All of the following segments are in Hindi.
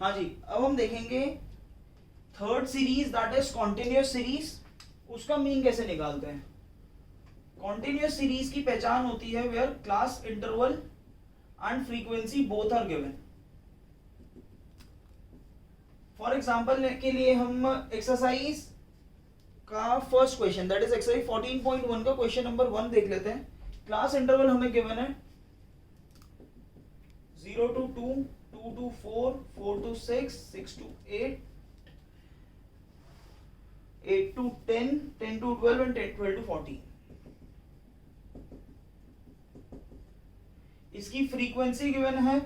हाँ जी, अब हम देखेंगे third series that is continuous series, उसका मीन कैसे निकालते हैं। कॉन्टिन्यूअस सीरीज की पहचान होती है where class interval and frequency both are given. For example के लिए हम एक्सरसाइज का first question that is exercise 14.1 का क्वेश्चन नंबर 1 देख लेते हैं। क्लास इंटरवल हमें गिवन है 0 to 2, 2 to 4, 4 to 6, 6 to 8, 8 to 10, 10 to 12 and 10, 12 to 14। इसकी फ्रीक्वेंसी गिवन है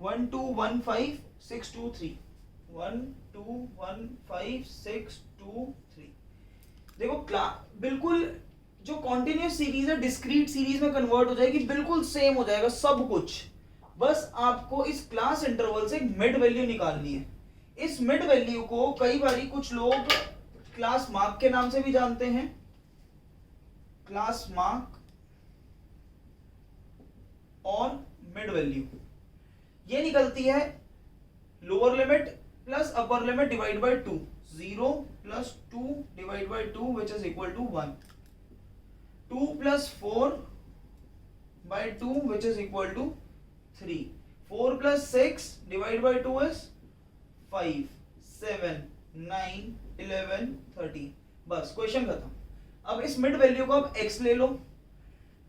1 2 1 5 6 2 3, 1 2 1 5 6 2 3। देखो बिल्कुल जो कॉन्टिन्यूस सीरीज है डिस्क्रीट सीरीज में कन्वर्ट हो जाएगी, बिल्कुल सेम हो जाएगा सब कुछ। बस आपको इस क्लास इंटरवल से मिड वैल्यू निकालनी है। इस मिड वैल्यू को कई बारी कुछ लोग क्लास मार्क के नाम से भी जानते हैं। क्लास मार्क और मिड वैल्यू ये निकलती है lower limit plus upper limit divide by 2, 0 plus 2 divide by 2 which is equal to 1, 2 plus 4 by 2 which is equal to 3, 4 plus 6 divide by 2 is 5, 7, 9, 11, 13। बस क्वेश्चन खत्म। अब इस मिड वैल्यू को आप x ले लो,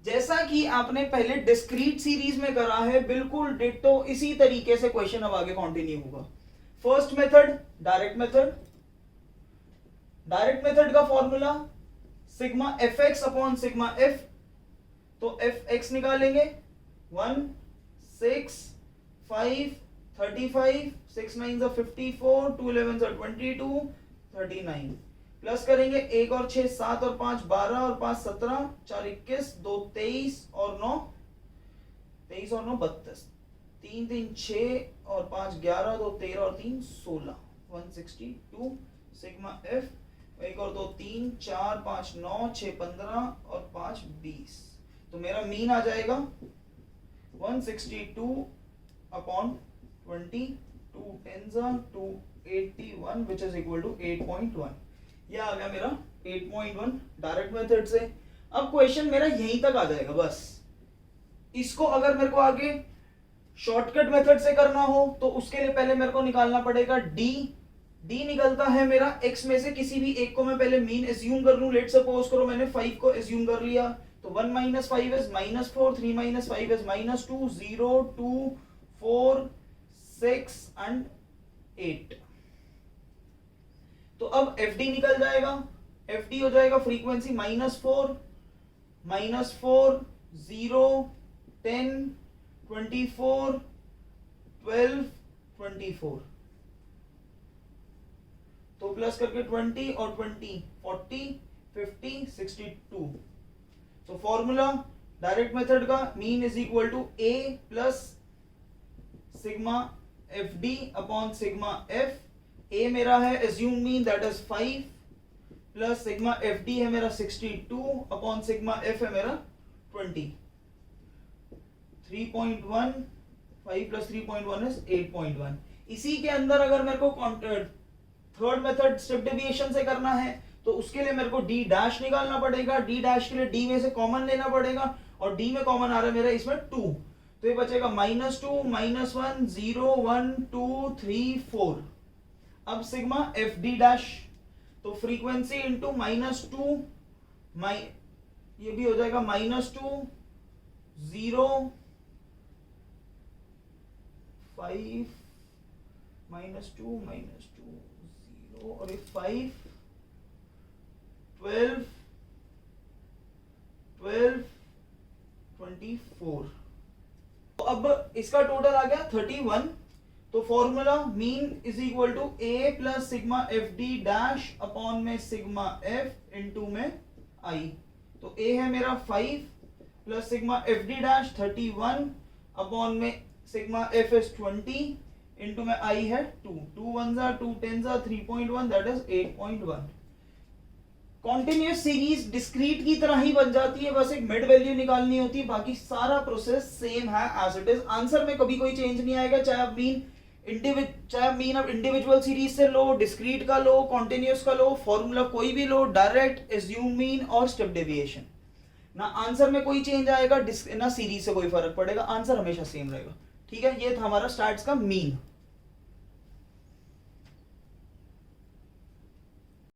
जैसा कि आपने पहले डिस्क्रीट सीरीज में करा है बिल्कुल डिट्टो इसी तरीके से क्वेश्चन अब आगे कंटिन्यू होगा। First method direct method, direct method का formula sigma fx upon sigma f, तो fx निकालेंगे 1 6 5 35, 6 9 54, 2 11 22, 39 प्लस करेंगे 1 और 6 7 और 5 12 और 5 17, 4 21, 2 23 और 9 32 और 9 32, 3 3 6 और 5 11, 2 13 और 3 16, 162 सिग्मा f, 1 और 2 3 4 5 9 6 15 और 5 20। तो मेरा मीन आ जाएगा 162 upon 20, 2 10s are 281 which is equal to 8.1। ये आ गया मेरा 8.1 डायरेक्ट मेथड से। अब क्वेश्चन मेरा यहीं तक आ जाएगा बस। इसको अगर मेरे को आगे शॉर्टकट मेथड से करना हो तो उसके लिए पहले मेरे को निकालना पड़ेगा d। d निकलता है मेरा x में से किसी भी एक को मैं पहले मीन एज्यूम कर लूं। लेट सपोज करो मैंने 5 को एज्यूम कर लिया, तो 1 minus 5 is -4, 3 minus 5 is -2, 0 2 4 6 and 8। तो अब FD निकल जाएगा, FD हो जाएगा फ्रीक्वेंसी -4 0 10 24 12 24, तो प्लस करके 20 और 20 40 50 62। तो फॉर्मूला डायरेक्ट मेथड का mean is equal to A plus sigma FD upon sigma F। A मेरा है assume mean that is 5 plus sigma FD है मेरा 62 अपॉन सिग्मा F है मेरा 20। 3.1 5 प्लस 3.1 इज 8.1। इसी के अंदर अगर मेरे को थर्ड मेथड स्टेप डेविएशन से करना है तो उसके लिए मेरे को D डैश निकालना पड़ेगा। D डैश के लिए D में से कॉमन लेना पड़ेगा और D में कॉमन आ रहा है मेरा इसमें 2, तो ये बचेगा -2 -1 0 1 2 3 4। अब सिग्मा FD डैश, तो फ्रीक्वेंसी इंटू -2 ये भी हो जाएगा -2 0 5 -2 0 और 5 12 12 24। तो अब इसका टोटल आ गया 31। तो formula mean is equal to A plus sigma FD dash upon में सिग्मा F इंटू में I। तो A है मेरा 5 plus sigma FD dash 31 upon में सिग्मा F इज 20 इंटू में I है 2, 2 1s are 2 10s are 3.1 that is 8.1। Continuous series discrete की तरह ही बन जाती है, बस एक मिड वैल्यू निकालनी होती है, बाकी सारा प्रोसेस सेम है एज इट इज। आंसर में कभी कोई चेंज नहीं आएगा, चाहे आप मीन चाहे मीन अब इंडिविजुअल सीरीज से लो, डिस्क्रीट का लो, कॉन्टिन्यूस का लो, फॉर्मूला कोई भी लो, डायरेक्ट, एज्यूम मीन और स्टेप डेविएशन, ना आंसर में कोई चेंज आएगा, ना सीरीज से कोई फर्क पड़ेगा, आंसर हमेशा सेम रहेगा। ठीक है, ये था हमारा स्टार्ट्स का मीन।